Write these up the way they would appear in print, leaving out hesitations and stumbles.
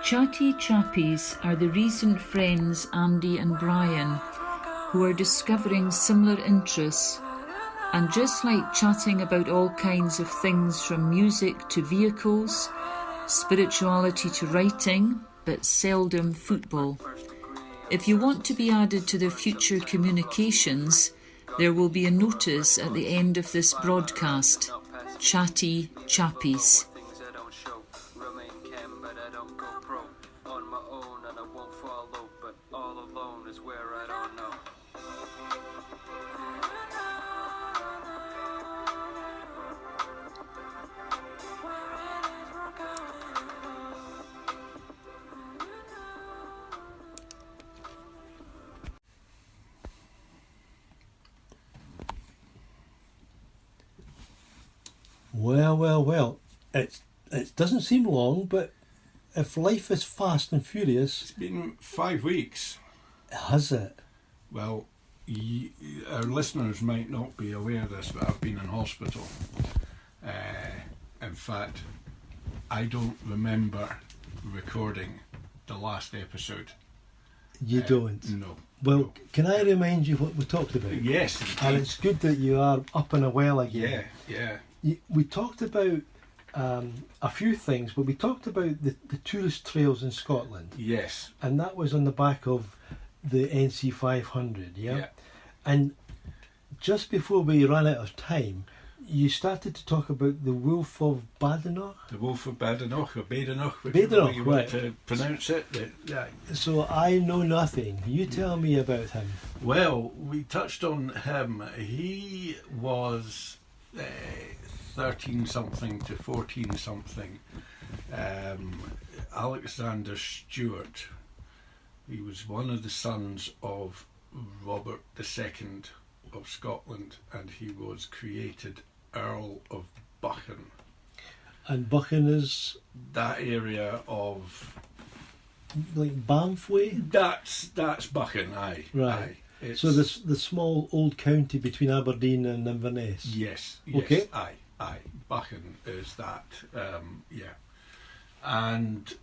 Chatty Chappies are the recent friends Andy and Brian who are discovering similar interests, and just like chatting about all kinds of things from music to vehicles, spirituality to writing, but seldom football. If you want to be added to their future communications, there will be a notice at the end of this broadcast. Chatty Chappies. Well. It doesn't seem long, but if life is fast and furious... It's been 5 weeks. Has it? Well, our listeners might not be aware of this, but I've been in hospital. In fact, I don't remember recording the last episode. You don't? No. Well, no. Can I remind you what we talked about? Yes, indeed. And it's good that you are up and well again. Yeah. We talked about a few things, but we talked about the tourist trails in Scotland. Yes. And that was on the back of the NC 500, yeah? And just before we ran out of time, you started to talk about the Wolf of Badenoch. The Wolf of Badenoch, or Badenoch, whichever Badenoch, way you want right. to pronounce it. So I know nothing. You tell me about him. Well, we touched on him. He was 13-something to 14-something. Alexander Stewart. He was one of the sons of Robert II of Scotland, and he was created Earl of Buchan. And Buchan is... That area of... like Banff way? That's Buchan, aye. Right. Aye. So the small old county between Aberdeen and Inverness? Yes. Okay. Aye. Buchan is that, And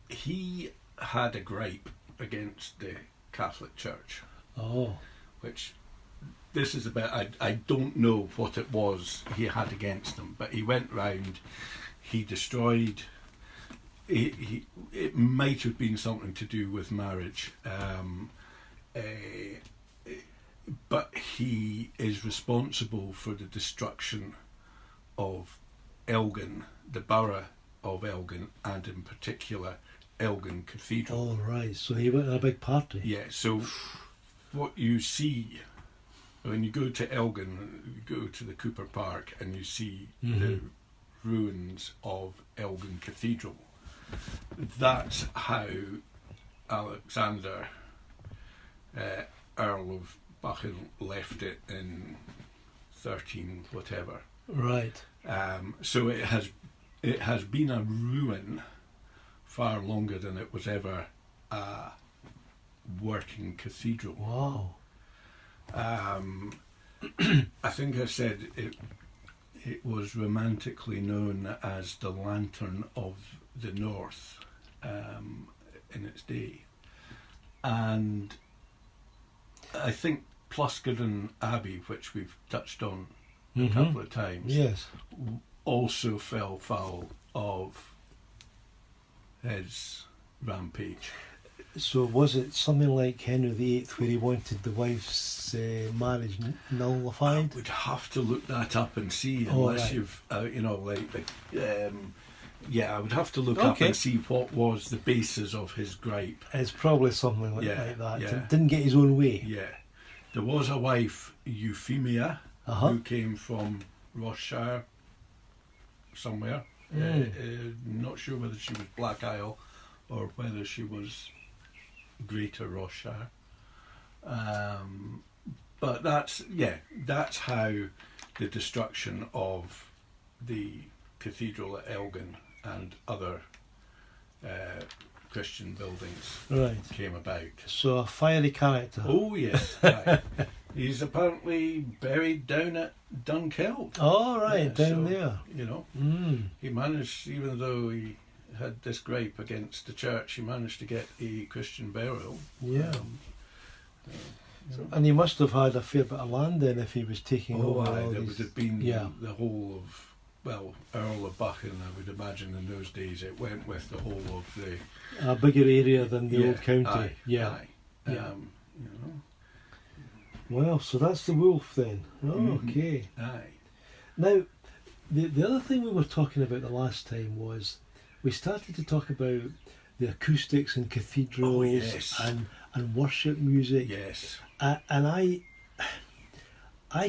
he had a gripe against the Catholic Church. Oh. Which, this is about, I don't know what it was he had against them, but he went round, he destroyed, it might have been something to do with marriage, but he is responsible for the destruction of Elgin, the borough of Elgin, and in particular Elgin Cathedral. Oh, right. So he went on a big party. Yeah, so what you see when you go to Elgin, you go to the Cooper Park and you see the ruins of Elgin Cathedral. That's how Alexander, Earl of Buchan, left it in 13 whatever. Right. So it has been a ruin far longer than it was ever a working cathedral. Wow. I think I said it was romantically known as the Lantern of the North in its day. And I think Pluscarden Abbey, which we've touched on a couple of times, yes, also fell foul of his rampage. So was it something like Henry VIII where he wanted the wife's marriage nullified? I would have to look that up and see, Oh, unless right. you've, I would have to look up and see what was the basis of his gripe. It's probably something like that. Didn't get his own way. Yeah. There was a wife, Euphemia, who came from Rossshire somewhere. Not sure whether she was Black Isle or whether she was Greater Rossshire. But that's how the destruction of the cathedral at Elgin and other Christian buildings came about. So a fiery character. Oh yes, right. He's apparently buried down at Dunkeld. Oh right, down there. You know, he managed, even though he had this gripe against the church, he managed to get a Christian burial. Yeah. And he must have had a fair bit of land then if he was taking over all there these... would have been Yeah. the whole of, well, Earl of Buchan, I would imagine in those days it went with the whole of the... A bigger area than the old county. Aye, yeah. aye. Yeah. You know. Well, so that's the wolf then. Oh, Mhm. okay. Aye. Now, the other thing we were talking about the last time was we started to talk about the acoustics in cathedrals Oh, yes. and worship music. Yes. And I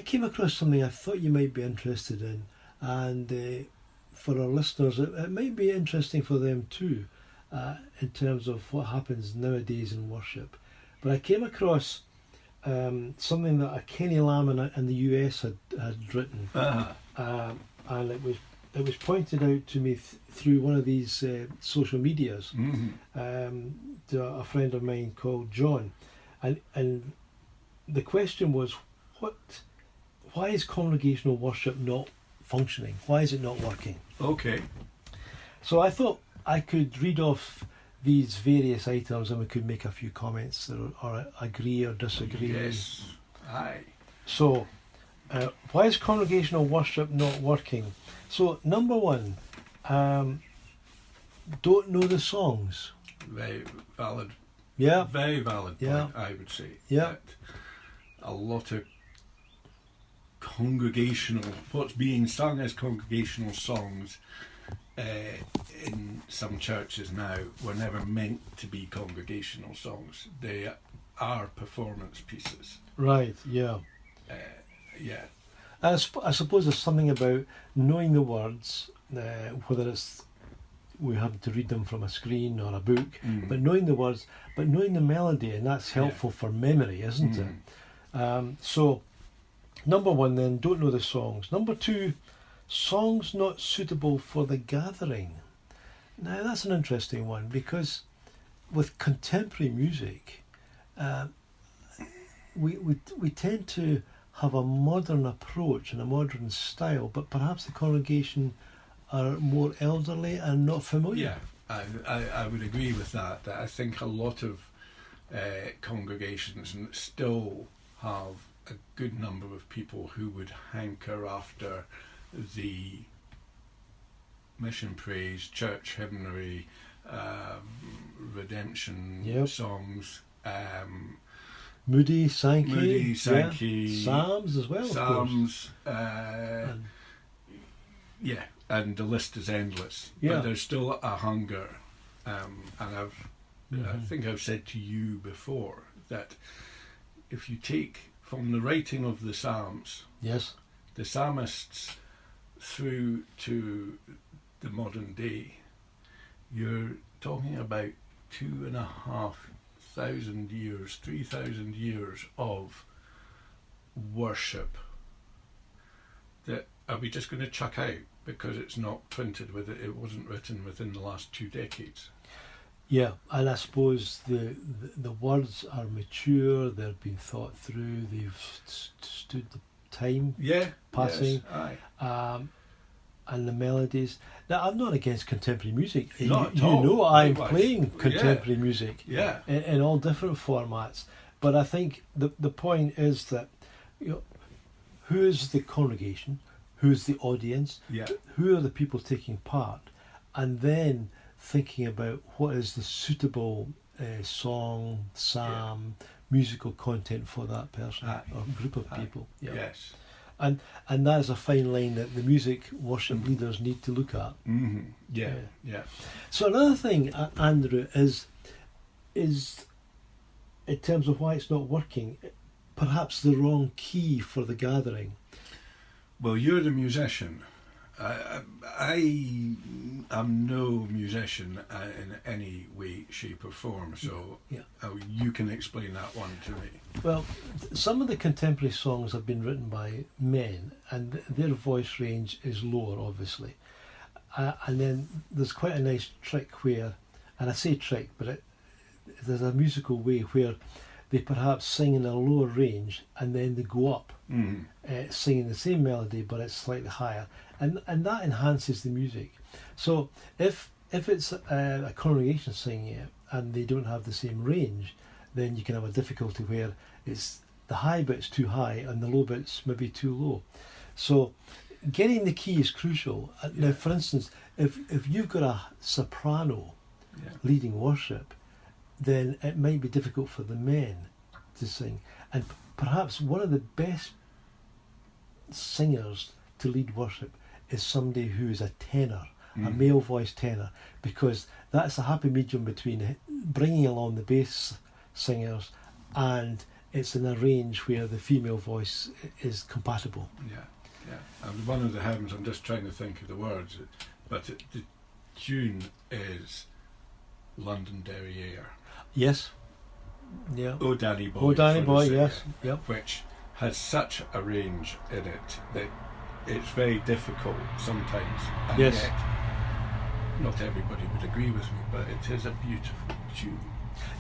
came across something I thought you might be interested in, and for our listeners, it might be interesting for them too, in terms of what happens nowadays in worship. But I came across something that a Kenny Lamb in the US had written, and it was pointed out to me through one of these social medias, to a friend of mine called John, and the question was, why is congregational worship not functioning? Why is it not working? Okay. So I thought I could read off these various items and we could make a few comments or agree or disagree. Yes. Aye. So, why is congregational worship not working? So, number one, don't know the songs. Very valid. Yeah. Very valid point, Yeah. I would say. Yeah. That a lot of what's being sung as congregational songs in some churches now were never meant to be congregational songs. They are performance pieces. Right, yeah. Yeah. I suppose there's something about knowing the words, whether it's we have to read them from a screen or a book, but knowing the words, but knowing the melody, and that's helpful for memory, isn't it? So, number one then, don't know the songs. Number two, songs not suitable for the gathering. Now that's an interesting one, because with contemporary music, we tend to have a modern approach and a modern style, but perhaps the congregation are more elderly and not familiar. Yeah, I would agree with that. That I think a lot of congregations still have a good number of people who would hanker after the mission praise, church hymnary, redemption songs, Moody, Sankey, Sankey, Psalms as well, Psalms, of course. And the list is endless. Yeah. But there's still a hunger, and I think I've said to you before that if you take from the writing of the Psalms, Yes. the psalmists through to the modern day, you're talking about 2,500 years, 3,000 years of worship that are we just going to chuck out because it's not printed with it? It wasn't written within the last 2 decades. Yeah, and I suppose the words are mature, they've been thought through, they've stood the time passing. Yes, aye. And the melodies. Now, I'm not against contemporary music. Not you at all. know I'm Likewise. playing contemporary music Yeah. in all different formats. But I think the point is that, who is the congregation? Who is the audience? Yeah. Who are the people taking part? And then thinking about what is the suitable song, psalm, musical content for that person or group of people. Yeah. Yes. And that is a fine line that the music worship leaders need to look at. Mm-hmm. Yeah. Yeah. So another thing, Andrew, is in terms of why it's not working, perhaps the wrong key for the gathering. Well, you're the musician. I am no musician in any way, shape or form, so you can explain that one to me. Well, some of the contemporary songs have been written by men and their voice range is lower, obviously. And then there's quite a nice trick where, and I say trick, but there's a musical way where they perhaps sing in a lower range and then they go up, singing the same melody but it's slightly higher, and that enhances the music. So if if it's a congregation singing it and they don't have the same range, then you can have a difficulty where it's the high bit's too high and the low bit's maybe too low. So getting the key is crucial. Now, for instance, if you've got a soprano leading worship, then it might be difficult for the men to sing. And perhaps one of the best singers to lead worship is somebody who is a tenor, a male voice tenor, because that's a happy medium between bringing along the bass singers and it's in a range where the female voice is compatible. And one of the hymns, I'm just trying to think of the words, but the tune is Londonderry Air. Yes. Yeah. Oh Danny Boy. Oh Danny Boy, yes. Yep. Which has such a range in it that it's very difficult sometimes. And yes. Yet, not everybody would agree with me, but it is a beautiful tune.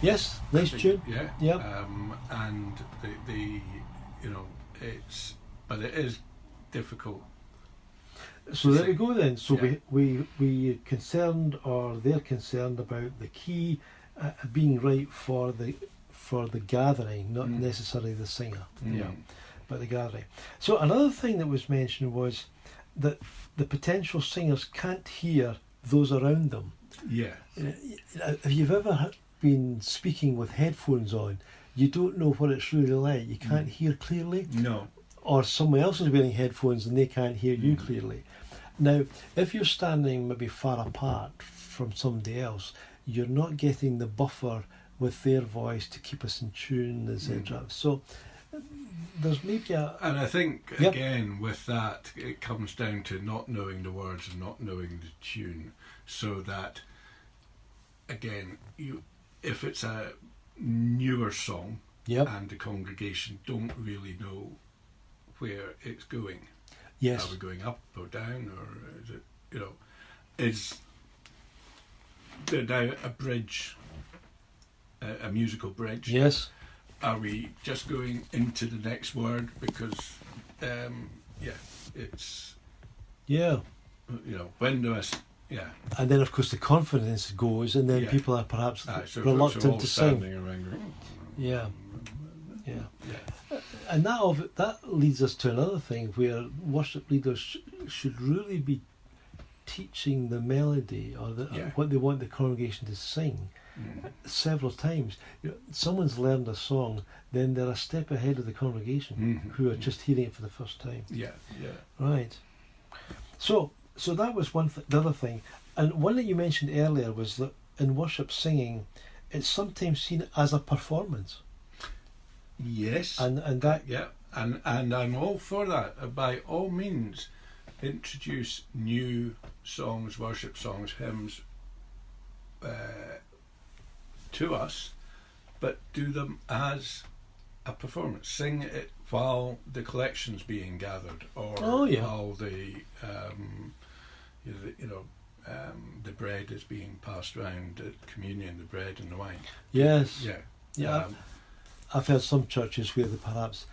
Yes, nice tune. Yeah. Yep. And the but it is difficult. So there we go then. So we concerned, or they're concerned about the key being right for the gathering, not necessarily the singer. But the gathering. So another thing that was mentioned was that the potential singers can't hear those around them. Yeah. If you've ever been speaking with headphones on, you don't know what it's really like. You can't hear clearly. No. Or someone else is wearing headphones and they can't hear you clearly. Now, if you're standing maybe far apart from somebody else, you're not getting the buffer with their voice to keep us in tune, etc. So there's maybe and I think again with that it comes down to not knowing the words and not knowing the tune, so that again if it's a newer song and the congregation don't really know where it's going. Yes. Are we going up or down, or is it, is there now a bridge, a musical bridge? Yes. Are we just going into the next word because, it's when do I? And then of course the confidence goes, and then people are perhaps reluctant to sing. Yeah. And that leads us to another thing where worship leaders should really be teaching the melody or what they want the congregation to sing several times. Someone's learned a song, then they're a step ahead of the congregation who are just hearing it for the first time. Right. So that was the other thing. And one that you mentioned earlier was that in worship singing, it's sometimes seen as a performance. Yes. And that and I'm all for that. By all means, introduce new songs, worship songs, hymns to us, but do them as a performance. Sing it while the collection's being gathered, or while the the bread is being passed around at communion, the bread and the wine. Yes. I've heard some churches where perhaps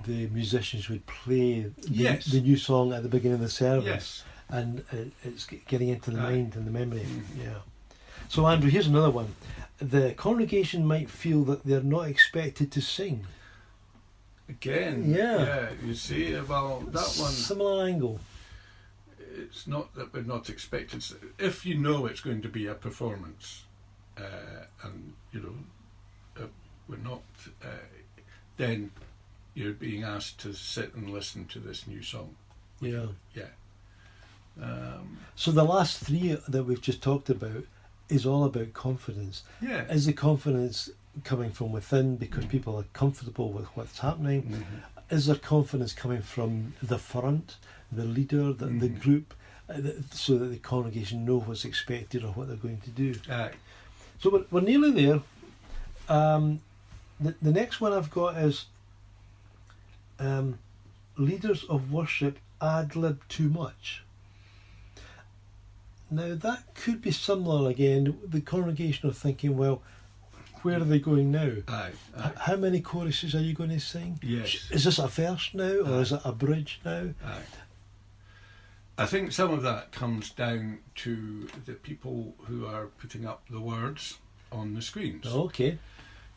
the musicians would play the new song at the beginning of the service, and it's getting into the mind and the memory. So Andrew, here's another one. The congregation might feel that they're not expected to sing. Again, you see, well, that one... Similar angle. It's not that we're not expected. If you know it's going to be a performance, and, we're not... then you're being asked to sit and listen to this new song. So the last three that we've just talked about is all about confidence. Is the confidence coming from within because people are comfortable with what's happening? Is there confidence coming from the front, the leader, the group, so that the congregation know what's expected or what they're going to do? So we're nearly there. The next one I've got is leaders of worship ad-lib too much. Now that could be similar again. The congregation are thinking, well, where are they going now? How many choruses are you going to sing? Yes. Is this a verse now, or is it a bridge now? I think some of that comes down to the people who are putting up the words on the screens. Okay.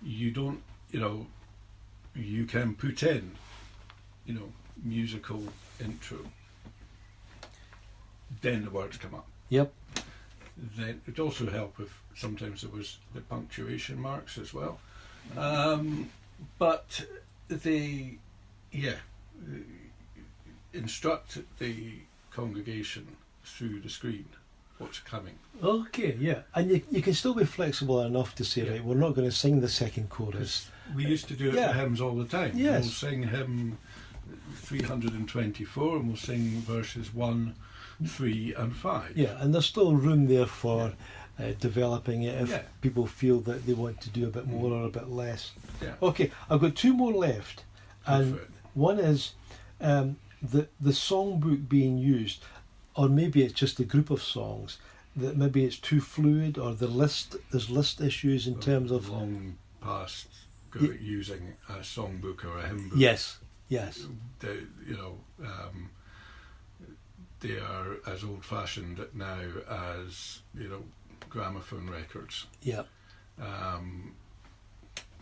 You don't, you can put in, musical intro. Then the words come up. Yep. Then it also help if sometimes there was the punctuation marks as well. But they, instruct the congregation through the screen what's coming. Okay, yeah. And you can still be flexible enough to say, right, we're not going to sing the second chorus. We used to do it with hymns all the time. Yes. We'll sing hymn 324 and we'll sing verses 1, 3 and 5. Yeah, and there's still room there for developing it if people feel that they want to do a bit more or a bit less. Yeah. Okay, I've got two more left. And one is the songbook being used, or maybe it's just a group of songs, that maybe it's too fluid, or there's list issues in terms of... Long past using a songbook or a hymn book. Yes. They are as old-fashioned now as gramophone records. Yeah.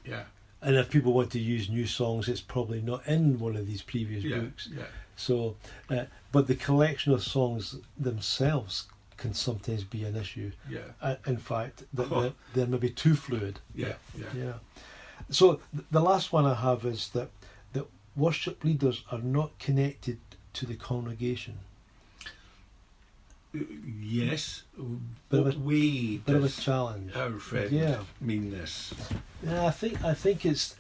Yeah. And if people want to use new songs, it's probably not in one of these previous books. Yeah. So, but the collection of songs themselves can sometimes be an issue. Yeah. In fact, that they're maybe too fluid. Yeah. So the last one I have is that worship leaders are not connected to the congregation. Yes, Bit of a challenge. Our friend mean this? Yeah, I think it's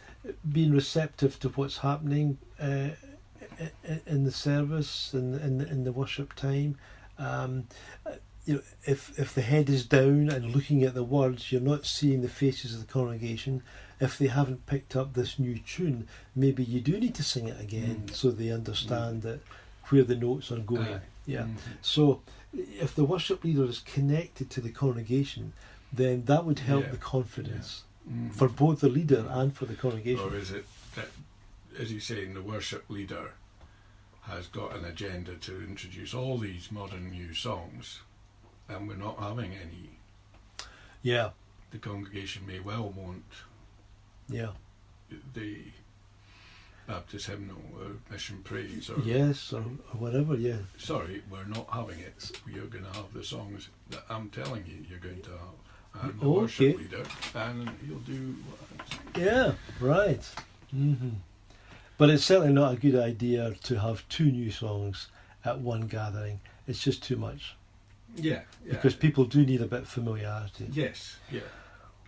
being receptive to what's happening in the service and in the worship time. If the head is down and looking at the words, you're not seeing the faces of the congregation. If they haven't picked up this new tune, maybe you do need to sing it again so they understand that where the notes are going. So if the worship leader is connected to the congregation, then that would help the confidence for both the leader and for the congregation. Or is it that, as you say, the worship leader has got an agenda to introduce all these modern new songs, and we're not having any? Yeah. The congregation may well want the Baptist hymnal or mission praise or whatever. Sorry, we're not having it. You're going to have the songs that I'm telling you you're going to have. And the Okay. worship leader, and he'll do what I'm saying. Yeah, right. But it's certainly not a good idea to have two new songs at one gathering. It's just too much. Yeah. Because people do need a bit of familiarity. Yes, yeah.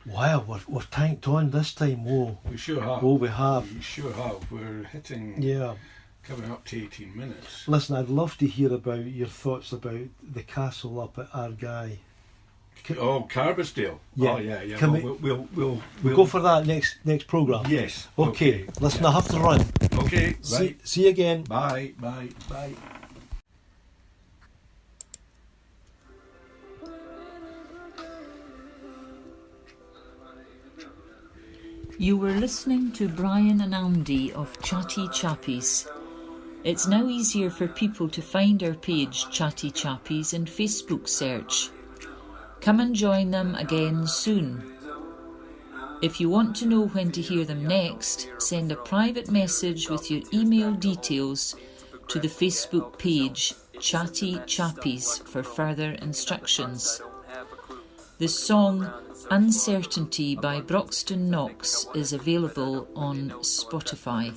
Wow, we're tanked on this time. Whoa. We sure have. Oh, we have. We sure have. We're hitting... coming up to 18 minutes. Listen, I'd love to hear about your thoughts about the castle up at Argyll. Carbisdale. Yeah. Oh, yeah. We'll go for that next programme. Yes. Okay. Listen, I have to run. Okay, right. See you again. Bye. You were listening to Brian and Andy of Chatty Chappies. It's now easier for people to find our page Chatty Chappies in Facebook search. Come and join them again soon. If you want to know when to hear them next, send a private message with your email details to the Facebook page Chatty Chappies for further instructions. The song Uncertainty by Broxton Knox is available on Spotify.